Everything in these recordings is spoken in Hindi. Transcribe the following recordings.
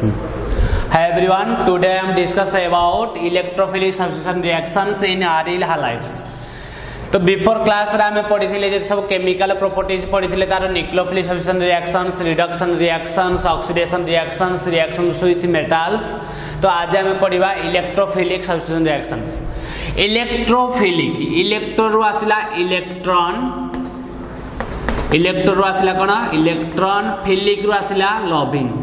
Hi everyone, today I am discuss about electrophilic substitution reactions in aryl halides. तो बिफोर क्लास रे हमें पढ़ी थिले जे सब केमिकल प्रॉपर्टीज पढ़ी थिले तार nucleophilic substitution reactions, reduction reactions, oxidation reactions, reactions with metals. तो आज हमें पढ़िबा electrophilic substitution reactions. Electrophilic electro रु आसिला इलेक्ट्रॉन, इलेक्ट्रो रु आसिला कोन इलेक्ट्रॉन, फिलिक रु आसिला लविंग.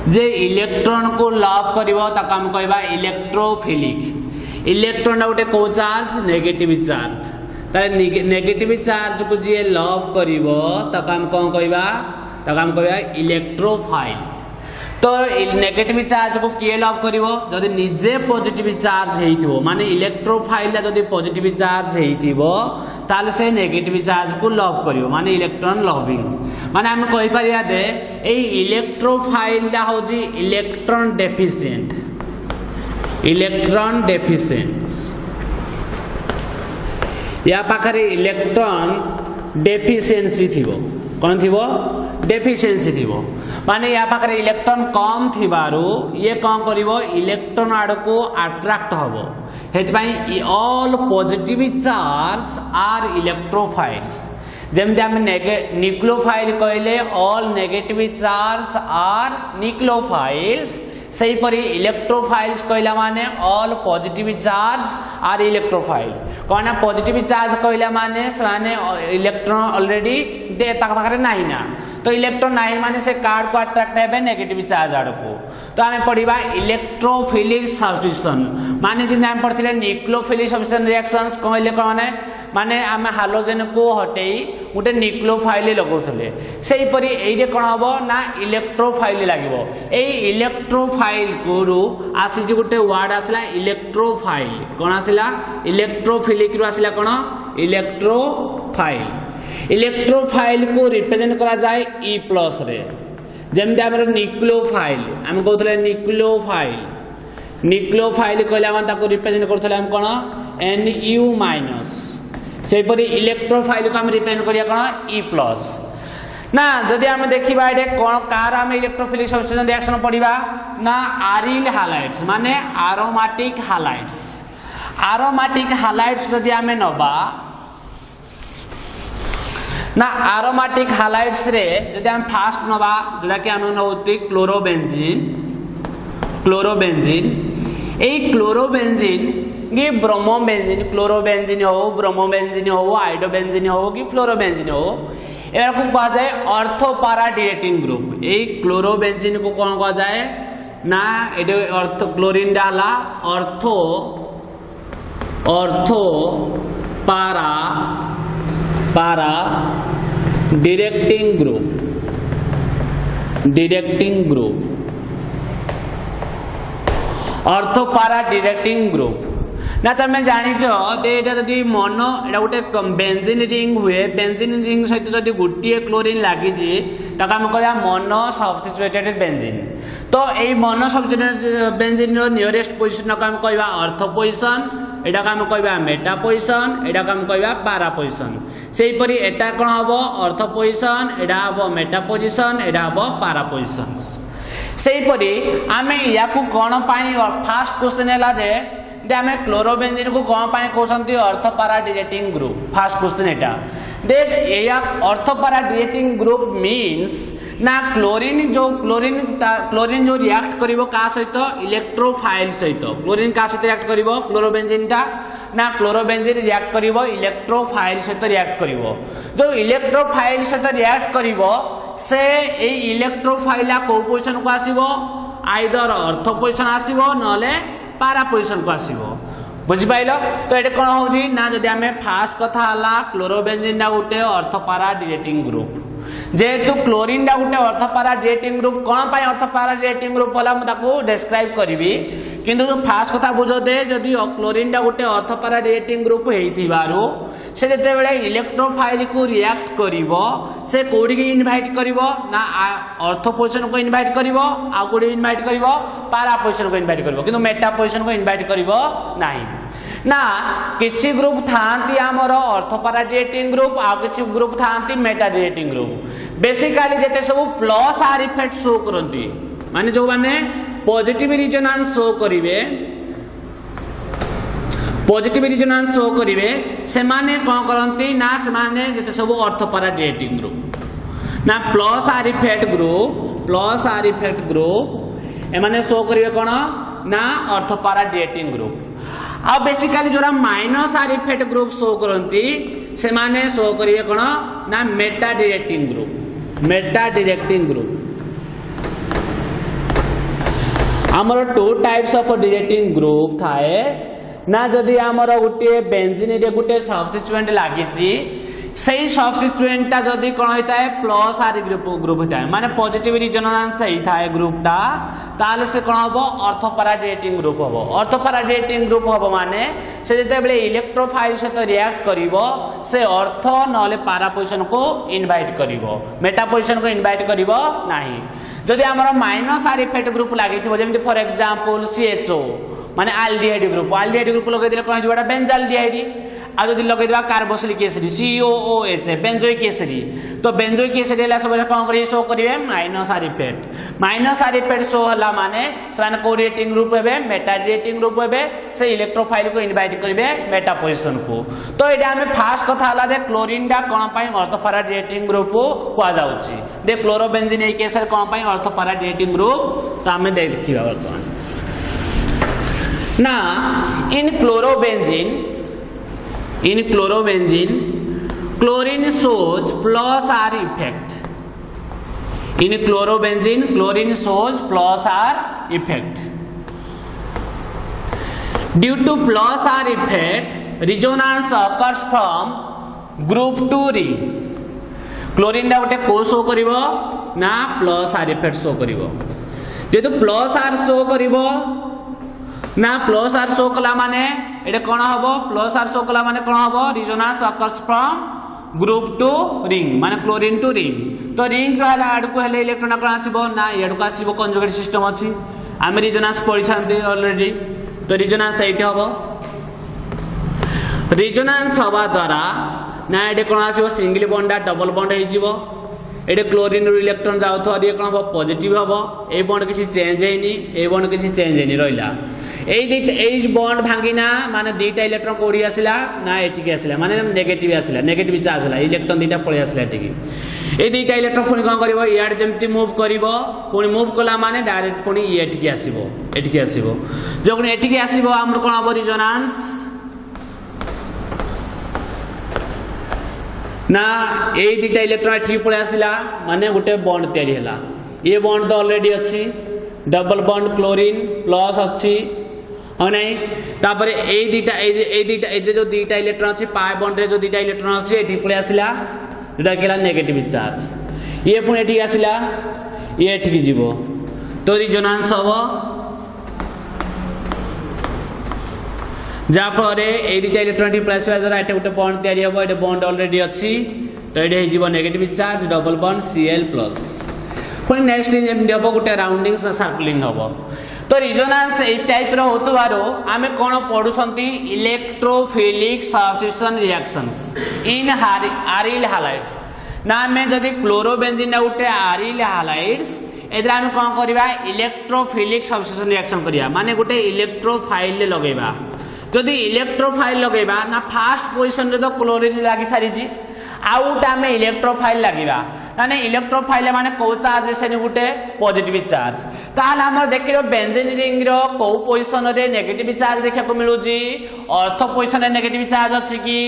जे इलेक्ट्रॉन को लव करिवो ताका हम कहबा इलेक्ट्रोफिलिक. इलेक्ट्रॉन गोटे को चार्ज नेगेटिव चार्ज, ताले नेगेटिव चार्ज को जे लव करिवो ताका हम कोन कहबा, ताका हम कहबा इलेक्ट्रोफाइल. तो नेगेटिव चार्ज को किए लव करिवो जदि निजे पॉजिटिव चार्ज हेइथिवो, माने इलेक्ट्रोफाइल जदि पॉजिटिव चार्ज हेइथिवो ताले से नेगेटिव चार्ज को लव करिवो, माने इलेक्ट्रॉन लविंग. माने हम कहि परिया दे ए इलेक्ट्रोफाइल दा होजी इलेक्ट्रॉन डेफिशिएंट, इलेक्ट्रॉन डेफिशिएंट. या पाखरे इलेक्ट्रॉन डेफिशिएंसी थिवो, कोन थिवो डेफिशिएंसी थिवो, माने या पाखरे इलेक्ट्रॉन कम थिबारु ये कोन करिवो इलेक्ट्रॉन आड़ को अट्रैक्ट हबो. हेत पई all positive charge are electrophiles. जेमते हम न्यूक्लियोफाइल कहले all negative charge are nucleophiles, सही परी इलेक्ट्रोफाइल्स कहला माने all positive charge are electrophile. कोना पॉजिटिव चार्ज कहला माने माने इलेक्ट्रॉन ऑलरेडी दे ताक पाखरे नाही ना, तो इलेक्ट्रॉन नाही माने से कार्ड को अट्रैक्ट हेबे नेगेटिव चार्ज आड़ को. तो हमें पढ़िबा इलेक्ट्रोफिलिक सब्स्टिट्यूशन. माने जे नाम पढ़थिले न्यूक्लियोफिलिक सब्स्टिट्यूशन रिएक्शंस कहले कोने माने हम हाइड्रोजन को हटेई उटे न्यूक्लियोफाइल लगौथले, सही परी एई रे कोन हबो ना इलेक्ट्रोफाइल लागिवो. एई इलेक्ट्रोफाइल को आसी जे गुटे वर्ड आसला इलेक्ट्रोफाइल, कोन आसला इलेक्ट्रोफिलिक रु आसला कोन इलेक्ट्रोफाइल. इलेक्ट्रोफाइल को रिप्रेजेंट करा जाए ई प्लस रे. जेमते हमर न्यूक्लियोफाइल हम कहथले न्यूक्लियोफाइल, न्यूक्लियोफाइल कहले हम ताको रिप्रेजेंट करथले हम कोन Nu माइनस. सेही परी इलेक्ट्रोफाइल को हम रिप्रेजेंट करिया कोन ई प्लस ना. जदि हम देखिबा एडे कोन कार हम इलेक्ट्रोफिलिक सब्स्टिट्यूशन रिएक्शन पढ़िबा ना आरिल हालाइड्स माने एरोमेटिक हालाइड्स. एरोमेटिक हालाइड्स जदि हम नबा ना एरोमेटिक हालाइड्स रे जदि हम फास्ट नबा जदा कि हम नउती क्लोरोबेंजीन, क्लोरोबेंजीन. ए क्लोरोबेंजीन ये ब्रोमोबेंजीन, क्लोरोबेंजीन हो, ब्रोमोबेंजीन हो, आइडोबेंजीन हो कि फ्लोरोबेंजीन हो, एरा को कहा जाए ऑर्थो पारा डिरेक्टिंग ग्रुप. ए क्लोरोबेंजीन को कौन कहा जाए ना एडे ऑर्थो क्लोरीन डाला ऑर्थो, ऑर्थो पारा पारा directing group, directing group, ortho पारा डिरेक्टिंग ग्रुप. ना तमें जानिछ एटा जदि मोनो एटा गोटे बेंजीन रिंग हुए, बेंजीन रिंग सहित जदि गोटे क्लोरीन लागि जे ताका हम कहया मोनो सब्स्टिट्यूटेड बेंजीन. तो एई मोनो सब्स्टिट्यूटेड बेंजीन रो नियरेस्ट पोजीशन को हम कहबा ऑर्थो पोजीशन, एटा हम कहबा मेटा पोजीशन, एटा हम कहबा पारा पोजीशन. सेही परी एटा कोन हबो ऑर्थो पोजीशन, एटा हबो मेटा पोजीशन, एटा हबो पारा पोजीशंस. सेही परी आमे याकू कोन पाई फास्ट क्वेश्चन हैला जे आमे क्लोरोबेंजीन को कौन पाए कहते ऑर्थो पारा डिरेक्टिंग ग्रुप. फास्ट क्वेश्चन एटा देख या ऑर्थो पारा डिरेक्टिंग ग्रुप मीन्स ना क्लोरीन जो क्लोरीन जो रिएक्ट करिवो का सहित इलेक्ट्रोफाइल सहित, क्लोरीन का सहित रिएक्ट करिवो क्लोरोबेंजीन टा ना क्लोरोबेंजीन रिएक्ट करिवो इलेक्ट्रोफाइल सहित रिएक्ट करिवो. जो इलेक्ट्रोफाइल सहित रिएक्ट करिवो से ए इलेक्ट्रोफाइल को पोजीशन को आसीबो आइदर ऑर्थो पोजीशन आसीबो नले पारा पोजीशन को आसीबो. बुझि पाइलो. तो एटे कोन होजी ना जदि हमें फास्ट कथा हला क्लोरोबेंजीन डा गुटे ऑर्थो पारा डिरेक्टिंग ग्रुप, जेहेतु क्लोरीन डा गुटे ऑर्थो पारा डिरेक्टिंग ग्रुप कोन पाई ऑर्थो पारा डिरेक्टिंग ग्रुप होला म ताको डिस्क्राइब करबी. किंतु जो फास्ट कथा बुझो दे जदि क्लोरीन डा गुटे ऑर्थो पारा डिरेक्टिंग ग्रुप हेइथिबारु से जते बेले इलेक्ट्रोफाइल को रिएक्ट करिवो से कोडी के इनवाइट करिवो ना ऑर्थो पोजीशन को इनवाइट करिवो आ कोडी इनवाइट करिवो पारा पोजीशन को इनवाइट करिवो, किंतु मेटा पोजीशन को इनवाइट करिवो नाही. ना किछि ग्रुप थांती आमर ऑर्थोपैराडिएटिंग ग्रुप आ किछि ग्रुप थांती मेटाडिएटिंग ग्रुप बेसिकली जेते सब प्लस आर इफेक्ट शो करंती माने जो माने पॉजिटिव रिजोनेंस शो करिवे पॉजिटिव रिजोनेंस शो करिवे से माने कोन करंती ना से माने जेते सब ऑर्थोपैराडिएटिंग ग्रुप ना प्लस आर इफेक्ट ग्रुप एमाने शो करिवे कोन ना ऑर्थोपैराडिएटिंग ग्रुप आ बेसिकली जोरा minus R effect group show करंती से माने शो करिवे कोन ना मेटाडिरेक्टिंग ग्रुप हमर two types of directing group थाए ना जदि हमर गुटे बेंजीन रे गुटे सब्स्टिट्यूएंट लागिची सही सब्स्टिट्यूएंट जदि कोन होता है प्लस आर ग्रुप होता है माने पॉजिटिव रिजोनेंस सही थाए ग्रुपटा ताले से कोन हबो ऑर्थोपैराडिएटिंग ग्रुप हबो ऑर्थोपैराडिएटिंग ग्रुप हबो माने से जते बेले इलेक्ट्रोफाइल सहित रिएक्ट करिवो से ऑर्थो नले पैरा पोजीशन को इनवाइट करिवो मेटा पोजीशन को इनवाइट करिवो नाही जदि हमर माइनस आर इफेक्ट ग्रुप लागिथिबो जेमति फॉर एग्जांपल CHO माने एल्डिहाइड ग्रुप लगे दिले कोन जोडा बेंजाल्डिहाइड आ जदि लगे दिबा carboxylic acid COOH benzoic acid तो बेंजोइक एसिड एला सब कोन करी शो करिवे माइनस आर इफेक्ट शो हला माने समान कोरिएटिंग ग्रुप हेबे मेटाडिएटिंग ग्रुप हेबे से इलेक्ट्रोफाइल को इनवाइट करिवे मेटा पोजीशन को तो एटा हमें फास्ट कथा हला दे क्लोरीन डा कोन पई ऑर्थोपैराडिएटिंग ग्रुप को जाउची दे क्लोरोबेंजीन ए केसर कोन पई ऑर्थोपैराडिएटिंग ग्रुप तो हमें देखिबा वर्तमान ना in chlorobenzene chlorine shows plus R effect in chlorobenzene chlorine shows plus R effect due to plus R effect resonance occurs from group 2 ring chlorine दा गोटे को शो करिवो ना plus R effect शो करिवो जेतु plus R शो करिवो ना प्लस आर शो कला माने एटा कोन हबो प्लस आर शो कला माने कोन हबो resonance occurs from group 2 ring माने क्लोरीन टू रिंग तो रिंग रहला आड को हेले इलेक्ट्रॉन कोन आसीबो ना एडु को आसीबो कंजुगेट सिस्टम अछि आमे रिजोनेंस पढि छांती ऑलरेडी तो रिजोनेंस एठी हबो रिजोनेंस हवा द्वारा ना एडे कोन आसीबो सिंगल बॉन्ड डबल बॉन्ड हे जिवो एडे क्लोरीन रो इलेक्ट्रॉन जाउथो अरे कोन हबो पॉजिटिव हबो ए बॉन्ड किछि चेंज हेनी ए बॉन्ड किछि चेंज हेनी रहला एई बॉन्ड भांगिना माने दुईटा इलेक्ट्रॉन कोडी आसिला ना एठी के आसिला माने नेगेटिव आसिला नेगेटिव चार्ज आसिला इलेक्ट्रॉन दुईटा पळे आसिला एठी ए दुईटा इलेक्ट्रॉन पुनी कोन करबो याड जेमति मूव करबो पुनी मूव कला माने डायरेक्ट पुनी एठी के आसीबो जखन एठी के आसीबो हमर कोन हबो रिजोनेंस ना ए दुईटा इलेक्ट्रॉन एठी पळे आसिला माने गुटे बॉन्ड तयारी हला ये बॉन्ड तो ऑलरेडी अछि डबल बॉन्ड क्लोरीन प्लस अछि हो नहीं तापरे ए जो दुईटा इलेक्ट्रॉन अछि पाई बॉन्ड रे जो दुईटा इलेक्ट्रॉन अछि एठी पळे आसिला जेटा केला नेगेटिव चार्ज ये पुणी एठी आसिला ये एठी जिवो तो रिजोनेंस हबो जा फरे ए दुईटा इलेक्ट्रॉन एठी प्लस होय जरा एठी गुटे बॉन्ड तयारी हबो एठी बॉन्ड ऑलरेडी अछि तो एठी जिवो negative charge double bond Cl+ पुणी नेक्स्ट जेमति हबो गुटे राउंडिंग सर्कलिंग हबो तो रिजोनेंस ए टाइप रो होतुवारो आमे कोन पढुछंती electrophilic substitution reactions in aryl halides ना आमे जदी क्लोरोबेंजीन गुटे आरिल हैलाइड्स एदरा आमे कोन करबा इलेक्ट्रोफिलिक सब्स्टिट्यूशन रिएक्शन करिया माने गुटे इलेक्ट्रोफाइल ले लगेबा जदी इलेक्ट्रोफाइल लगेबा ना फर्स्ट पोजीशन रे तो क्लोरीन लागि सारिजी आउट आमे इलेक्ट्रोफाइल लागिबा माने इलेक्ट्रोफाइल माने को चार्ज सेनी गुटे पॉजिटिव चार्ज ताल हमर देखिरो बेंजीन रिंग रो को पोजीशन रे नेगेटिव चार्ज देखा को मिलुजी ऑर्थो पोजीशन रे नेगेटिव चार्ज अछि कि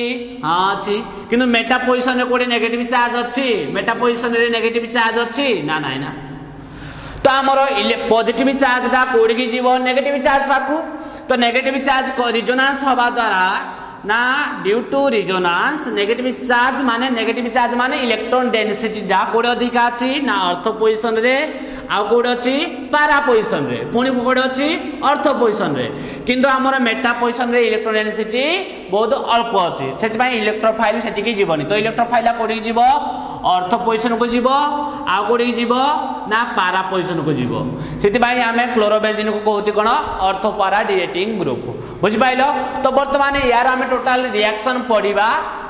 हां अछि किंतु मेटा पोजीशन रे कोडी नेगेटिव चार्ज अछि मेटा पोजीशन रे नेगेटिव चार्ज अछि ना नाही ना तो हमरो पॉजिटिव चार्ज दा कोडी की जीव नेगेटिव चार्ज पाखु तो नेगेटिव चार्ज को रिजोनेंस हवा द्वारा ना due to resonance negative charge माने इलेक्ट्रॉन डेंसिटी डा कोड अधिक अछि ना ऑर्थो पोजीशन रे आ कोड अछि पैरा पोजीशन रे पुनी कोड अछि ऑर्थो पोजीशन रे किंतु हमर मेटा पोजीशन रे इलेक्ट्रॉन डेंसिटी बहुत अल्प अछि सेति पई इलेक्ट्रोफाइल सेति की जीवनी तो इलेक्ट्रोफाइल कोडी जीव अर्थ पोजिशन को जीव आ कोडी जीव ना पारा पोजिशन को जीव सेति भाई हमें क्लोरोबेंजीन को कहउती कोन अर्थ पारा रिएक्टिंग ग्रुप बुझि पाइलो तो वर्तमान यार हमें टोटल रिएक्शन पढिबा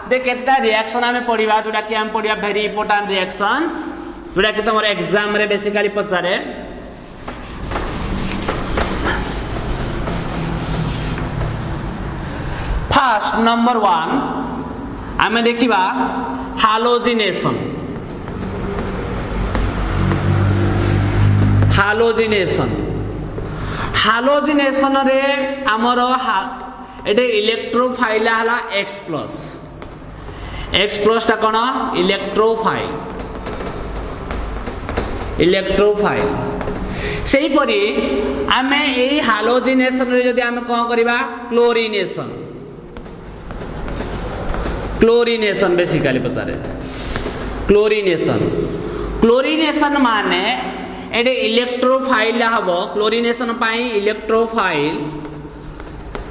दे केतटा रिएक्शन हमें पढिबा जोटा कि हम पढिबा वेरी इंपोर्टेंट रिएक्शंस जोटा कि तमर एग्जाम रे बेसिकली पचारे फर्स्ट नंबर 1 आमे देखिबा हालोजिनेशन हालोजिनेशन रे हमर एटे इलेक्ट्रोफाइल हला X+ ता कोन इलेक्ट्रोफाइल सेही परी आमे एई हालोजिनेशन रे जदी आमे कोन करिबा क्लोरीनेशन बेसिकली पचारे क्लोरीनेशन माने एटे इलेक्ट्रोफाइल हबो क्लोरीनेशन पाई इलेक्ट्रोफाइल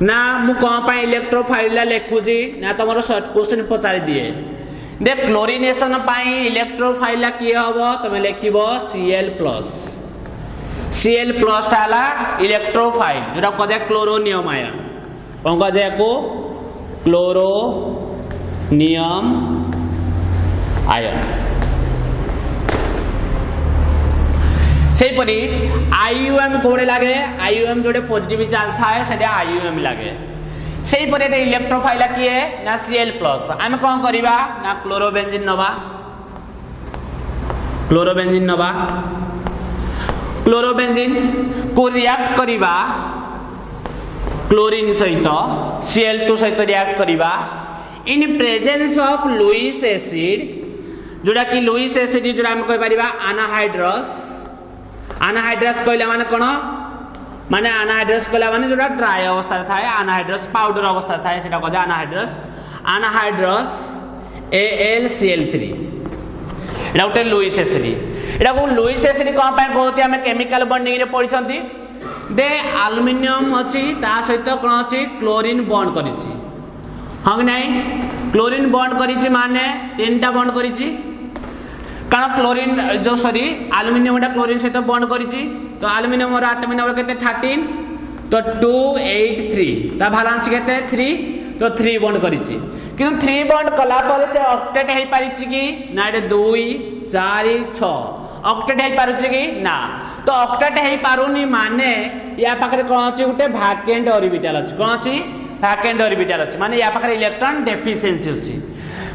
ना मु कोन पाई इलेक्ट्रोफाइल लिखुजी ना तमरो शॉर्ट क्वेश्चन पचारि दिए दे क्लोरीनेशन पाई इलेक्ट्रोफाइल की हबो तमे लिखिबो Cl+ ताला इलेक्ट्रोफाइल जोटा कजे क्लोरोनियम आयन कोन कजे को क्लोरोनियम आयन सेही परी आईयूएम कोडे लागे आईयूएम जोडे पॉजिटिव चार्ज थाए सेडे आईयूएम लागे सेही परी एटे इलेक्ट्रोफाइल की है ना Cl+ आमे कोन करिबा ना क्लोरोबेंजीन नबा क्लोरोबेंजीन को रिएक्ट करिबा क्लोरीन सहित Cl2 सहित रिएक्ट करिबा in presence of Lewis acid जोटा कि लुईस एसिड जोटा हम कहि परिबा अनहाइड्रस कहला माने कोन माने अनहाइड्रस कहला माने जोटा ड्राई अवस्था थाए अनहाइड्रस पाउडर अवस्था थाए सेटा कजा अनहाइड्रस AlCl3 एटा उटे लुईस एसिड एटा को लुईस एसिड कोन पय कहउती हम केमिकल बॉन्डिंग रे पढिछंती दे एल्युमिनियम अछि ता सहित कोन अछि क्लोरीन बॉन्ड करिछि हम नहीं क्लोरीन बॉन्ड करिछि माने तीनटा बॉन्ड करिछि कारण क्लोरीन जो सॉरी एल्युमिनियम टा क्लोरीन सहित बॉन्ड करिछि तो एल्युमिनियम और एटॉमिक नंबर केते 13 तो 283 ता वैलेंस केते 3 तो 3 बॉन्ड करिछि किंतु 3 बॉन्ड कला पर से ऑक्टेट हे पारिछि कि ना एटे 2 4 6 ऑक्टेट हे पारुछि कि ना तो ऑक्टेट हे पारुनी माने या पाखरे कोन अछि उटे वैकेंट ऑर्बिटल अछि कोन अछि वैकेंट ऑर्बिटल अछि माने या पाखरे इलेक्ट्रॉन डेफिशिएंसी अछि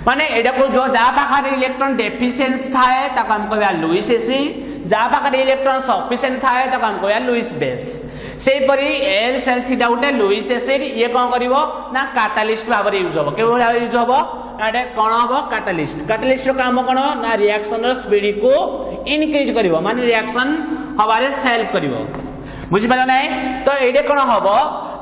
माने एडा को जो जा पाखरे इलेक्ट्रॉन डेफिशिएंसी थाए ताको हम कहबा लुईस एसिड जा पाखरे इलेक्ट्रॉन सफिशिएंट थाए ताको हम कहबा लुईस बेस सेही परी Al थीटा उटे लुईस एसिड ये कोन करिवो ना कैटलिस्ट भाबरे यूज होबो केबो यूज होबो एडे कोन होबो कैटलिस्ट रो काम कोन ना रिएक्शन रो स्पीड को इंक्रीज करिवो माने रिएक्शन हबारे हेल्प करिवो बुझि पाला नै तो एडे कोन होबो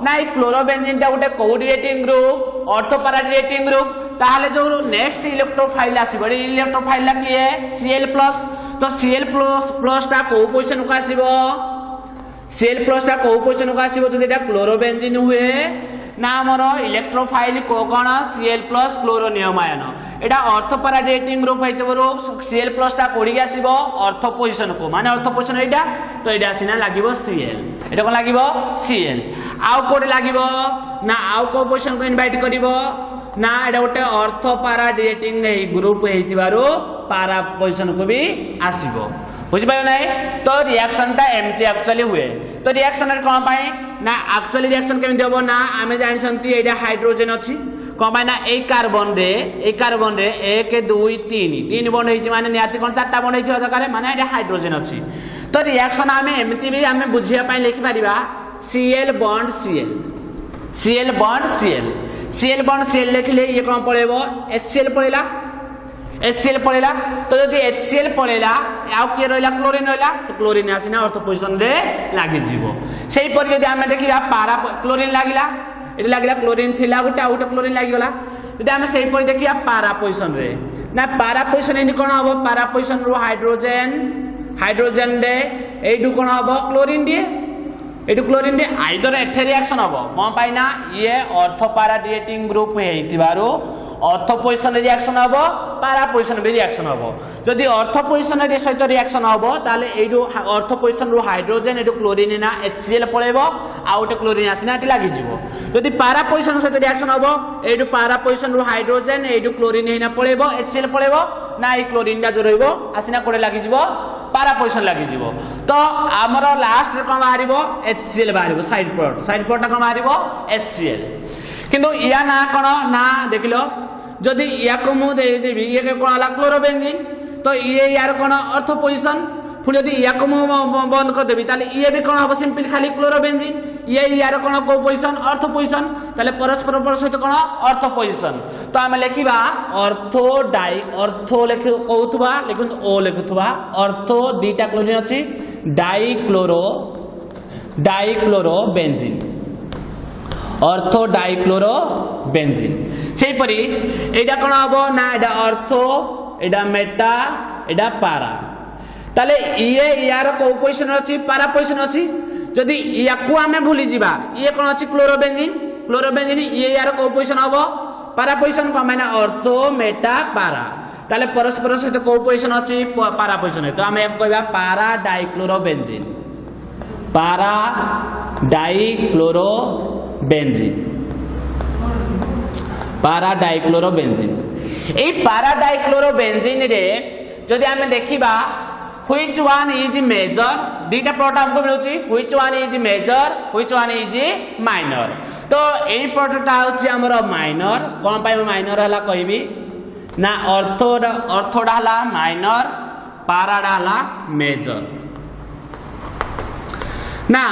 ना ई क्लोरोबेंजीन ता उटे coordinating group ortho para reacting group ताहाले जो नेक्स्ट इलेक्ट्रोफाइल आसीबो इलेक्ट्रोफाइल की है Cl+ तो Cl+ ता को पोजीशन को आसीबो Cl+ ता को पोजीशन को आसीबो तो एटा क्लोरोबेंजीन हुए ना हमरो इलेक्ट्रोफाइल को कोन Cl+ क्लोरोनियम आयन एटा ऑर्थोपैरा रिएक्टिंग ग्रुप हेतबरो Cl+ ता कोडी आसीबो ऑर्थो पोजीशन को माने ऑर्थो पोजीशन एटा तो एटा सिना लागिबो Cl एटा कोन लागिबो Cl आउ कोडे लागिबो ना आउ को पोजीशन को इनवाइट करिवो ना एटा उटे ऑर्थोपैरा रिएक्टिंग ग्रुप हेतिबारो पारा पोजीशन को भी आसीबो बुझि पायो नै तो रिएक्शन ता एमटी एक्चुअली हुए तो रिएक्शन रे कोन पाए ना एक्चुअली रिएक्शन केमि देबो ना आमे जानि छंती एटा हाइड्रोजन अछि कोन पाए ना ए कार्बन रे 1 2 3 बॉन्ड हेछि माने नियाति कोन चारटा बॉन्ड हेछि दरकार माने एटा हाइड्रोजन अछि तो रिएक्शन आमे एमटी भी आमे बुझिया पाए लिखि परिबा Cl बॉन्ड Cl लिखले ये कोन पळेबो HCl पळेला तो यदि HCl पळेला आउ के रहला क्लोरीन रहला तो क्लोरीन आसीना अर्थ पोजीशन रे लागि जीवो सेही पर यदि हमें देखिबा पारा क्लोरीन लागिला एटी लागिला क्लोरीन थिला गुटे आउट क्लोरीन लागि गला यदि हमें सेही पर देखिबा पारा पोजीशन रे ना पारा पोजीशन इन कोन हबो पारा पोजीशन रो हाइड्रोजन रे एडु कोन हबो क्लोरीन दे एडु क्लोरीन दे आइदर एथे रिएक्शन हबो कोन पाइना ये ऑर्थोपैरा रिएक्टिंग ग्रुप हेतिबारो अर्थ पोजिशन रिएक्शन हम पारा पोजिशन भी रिएक्शन हम जदि अर्थ पोजिशन सहित रिएक्शन हम ताले एडु अर्थ पोजिशन रु हाइड्रोजन एडु क्लोरीन ना HCl पळेबो आ गोटे क्लोरीन आसीना एटी लागि जिवो जदि पारा पोजिशन सहित रिएक्शन हम एडु पारा पोजिशन रु हाइड्रोजन एडु क्लोरीन हेना पळेबो HCl पळेबो ना ए क्लोरीन दा जो रहइबो आसीना कोडे लागि जिवो पारा पोजिशन लागि जिवो तो हमर लास्ट रे कोन बाहरिबो HCl बाहरिबो साइड प्रोडक्ट कोन बाहरिबो HCl किंतु या ना कोन ना देखिलो जदि या को मु दे देबी ये के कोन हला क्लोरोबेंजीन तो ये यार कोन अर्थ पोजिशन पुणी यदि या को मु बंद कर देबी ताले ये भी कोन हबो सिंपल खाली क्लोरोबेंजीन ये यार कोन को पोजिशन अर्थ पोजिशन ताले परस्पर सहित कोन अर्थ पोजिशन तो हम लिखिबा ऑर्थो डाई ऑर्थो लिख कहउतबा लेकिन ओ लिखुतबा ऑर्थो दीटा क्लोरीन अछि डाइक्लोरोबेंजीन ऑर्थो डाइक्लोरोबेंजीन सेही परी एडा कोन हबो ना एडा ऑर्थो एडा मेटा एडा पारा ताले ये यार को पोजिशन अछि पारा पोजिशन अछि जदि याकू आमे भूली जिबा ये कोन अछि क्लोरोबेंजीन ये यार को पोजिशन हबो पारा पोजिशन को माने ऑर्थो मेटा पारा ताले परस्पर सहित को पोजिशन अछि पारा पोजिशन तो आमे कहबा पारा डाइक्लोरोबेंजीन ए पारा डाइक्लोरोबेंजीन रे जदि आमे देखिबा व्हिच वन इज मेजर दीटा प्रोडक्ट हमको मिलुची which one is major which one is minor तो एई प्रोडक्ट आउची हमरो माइनर कोन पाइ माइनर हला कहबी ना ऑर्थोडा हला माइनर पाराडा हला मेजर ना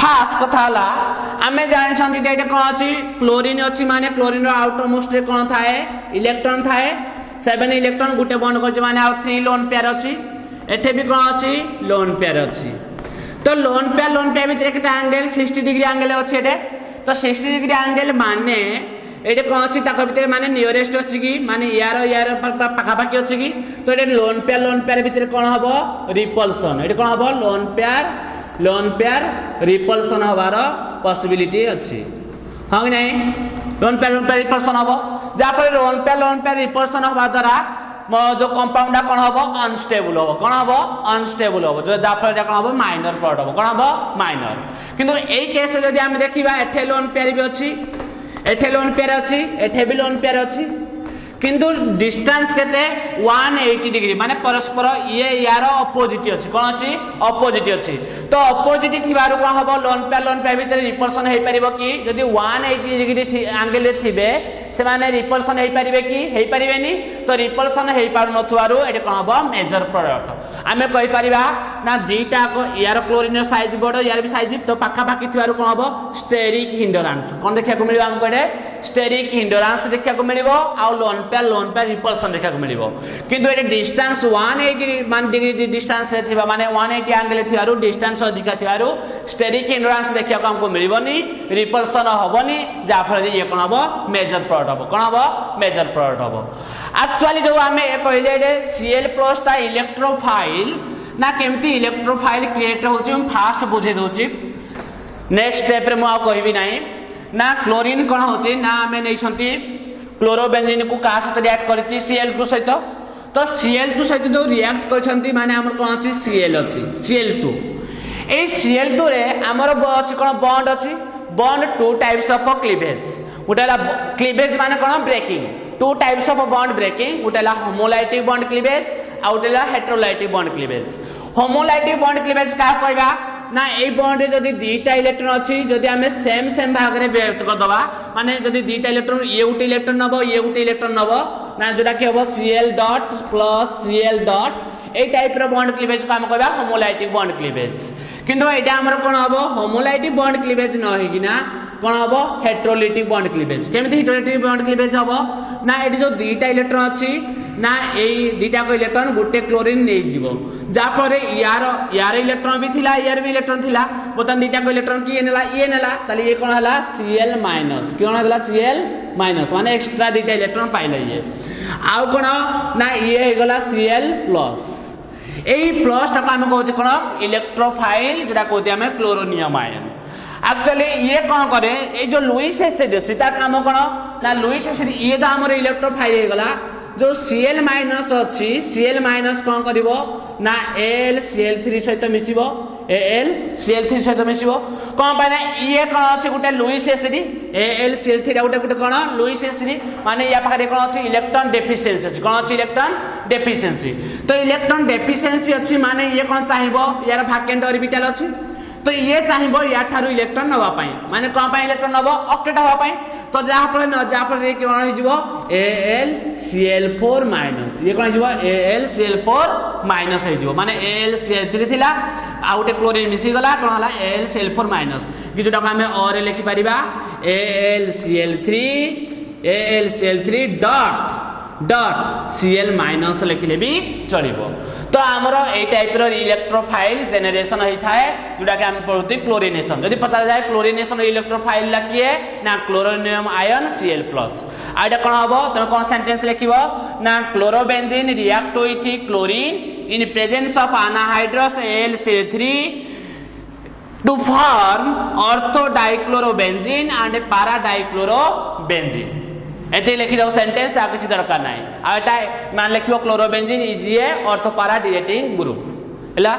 फास्ट कथा हला आमे जानि छंती एटा कोन अछि क्लोरीन अछि माने क्लोरीन रो आउटर मोस्ट रे कोन थाए इलेक्ट्रॉन थाए 7 इलेक्ट्रॉन गुटे बॉन्ड करछ माने आ 3 लोन पेयर अछि एठे भी कोन अछि लोन पेयर अछि तो लोन पेयर भीतर केटा एंगल 60 डिग्री एंगल अछि एठे तो 60 डिग्री एंगल माने एठे कोन अछि ताक भीतर माने नियरेस्ट अछि कि माने यार पाखा पाखी अछि कि तो एठे लोन पेयर भीतर कोन हबो रिपल्सन एठे कोन हबो लोन पेयर रिपल्सन हबार पॉसिबिलिटी अछि हां कि नहीं लोन पेयर रिपल्सन हबो जा पर लोन पेयर रिपल्सन हबा द्वारा जो कंपाउंड कोन हबो अनस्टेबल हबो कोन हबो अनस्टेबल हबो जो जा पर कोन हबो माइनर प्रोडक्ट हबो कोन हबो माइनर किंतु एई केस जदी हम देखिबा एठे लोन पेयर भी अछि एठे लोन पेयर अछि एठे भी लोन पेयर अछि किंतु डिस्टेंस केते 180 डिग्री माने परस्पर ये यार अपोजिट अछि कोन अछि अपोजिट अछि तो अपोजिट थिबारु कोन हबो लोन पेयर भीतर रिपल्सन हे परिबो कि जदी 180 डिग्री एंगल रे थिबे से माने रिपल्सन हे परिबे कि हे परिबेनी तो रिपल्सन हे पारु नथुवारु एटे कोन हबो मेजर प्रोडक्ट आमे कहि परिबा ना दीटा को यार क्लोरीन साइज बडो यार भी साइज तो पाखा पाखी थिबारु कोन हबो स्टेरिक हिंडरांस कोन देखिया को मिलिबो हम कोडे स्टेरिक हिंडरांस देखिया को मिलिबो आ लोन पेयर रिपल्सन देखा को मिलिबो किंतु एटे डिस्टेंस 180 डिग्री डिस्टेंस रे थिबा माने 180 एंगल थिबारु डिस्टेंस अधिका थिबारु स्टेरिक हिंडरांस देखिया को हमको मिलिबोनी रिपल्सन होबोनी जा फल ये कोन हबो मेजर प्रोडक्ट हबो कोन हबो मेजर प्रोडक्ट हबो एक्चुअली जो हमें कहले एटे Cl+ ता इलेक्ट्रोफाइल ना केमती इलेक्ट्रोफाइल क्रिएट होची हम फास्ट बुझे दोची नेक्स्ट स्टेप रे मु आ कहबी नाही ना क्लोरीन कोन होची ना हमें नै छंती क्लोरोबेंजीन को का साथ रिएक्ट करती Cl2 सहित तो Cl2 सहित जो रिएक्ट करछंती माने हमर कोन अछि Cl अछि Cl2 ए Cl2 रे हमर अछि कोन बॉन्ड अछि bond two types of cleavage उटेला क्लीवेज माने कोन breaking two types of bond breaking उटेला होमोलाइटिक बॉन्ड क्लीवेज आ उटेला heterolytic bond cleavage homolytic bond cleavage का कहबा ना ए बॉन्ड रे जदी दीटा इलेक्ट्रॉन अछि जदी हमें सेम भाग रे व्यक्त कर दबा माने जदी दीटा इलेक्ट्रॉन ये उटे इलेक्ट्रॉन नबो ये उटे इलेक्ट्रॉन नबो ना जोटा कि होबो Cl dot plus Cl dot ए टाइप रो बॉन्ड क्लीवेज को हम कहबा होमोलाइटिक बॉन्ड क्लीवेज किंतु एटा हमर कोन हबो होमोलाइटिक बॉन्ड क्लीवेज न होई कि ना कोन हबो हेटेरोलाइटिक बॉन्ड क्लीवेज केमिति हेटेरोलाइटिक बॉन्ड क्लीवेज हबो ना एटी जो दीटा इलेक्ट्रॉन अछि ना एई दीटा को इलेक्ट्रॉन गुटे क्लोरीन नै जिवो जा परे यार इलेक्ट्रॉन भी थिला यार भी इलेक्ट्रॉन थिला बोतन दीटा को इलेक्ट्रॉन की ये नेला ताले ये कोन हला Cl- कोन हला Cl- माने एक्स्ट्रा दीटा इलेक्ट्रॉन पाइले ये आउ कोन ना ये हे गला Cl+ एई प्लस टा को हम कहते कोन इलेक्ट्रोफाइल जेटा कहते हम क्लोरोनियम आयन एक्चुअली ये कोन करे ए जो लुईस एसिड अछि ता काम कोन ना लुईस एसिड ये तो हमर इलेक्ट्रोफाइल हो गला जो Cl माइनस अच्छी Cl माइनस कौन करिवो ना AlCl3 सहित मिसिबो AlCl3 सहित मिसिबो कौन पाना ये कौन अछि गुटे लुईस एसिड AlCl3 गुटे कौन लुईस एसिड माने या पाखरे कौन अछि इलेक्ट्रॉन डेफिशिएंसी अछि कौन अछि इलेक्ट्रॉन डेफिशिएंसी तो इलेक्ट्रॉन डेफिशिएंसी अछि माने ये कौन चाहिबो यार वैकेंट ऑर्बिटल अछि तो ये चाहिबो या थारु इलेक्ट्रॉन नवा पाई माने कोन पाई इलेक्ट्रॉन नबो ऑक्टेट हवा पाई तो जहा पर ये कोन हो जिवो AlCl4 माइनस ये कोन जिवो AlCl4 माइनस हो जिवो माने AlCl3 थिला आ उटे क्लोरीन मिसी गला कोन हला AlCl4 माइनस कि जोटा को हमें और लिखि परिबा AlCl3 डॉट Cl माइनस लिखले भी चलिबो तो हमरो ए टाइप रो इलेक्ट्रोफाइल जनरेशन होई थाए जोटा के हम पढुती क्लोरिनेशन यदि पता जाय क्लोरिनेशन इलेक्ट्रोफाइल लकिए ना क्लोरोनियम आयन Cl+ आइडा कोन हबो त कोन सेंटेंस लिखिबो ना chlorobenzene react with chlorine in presence of anhydrous AlCl3 to form ortho dichlorobenzene and para dichlorobenzene एते लिखि दो सेंटेंस आ किछि दरकार नाही आ एटा मान लिखियो chlorobenzene is a ortho para directing group हला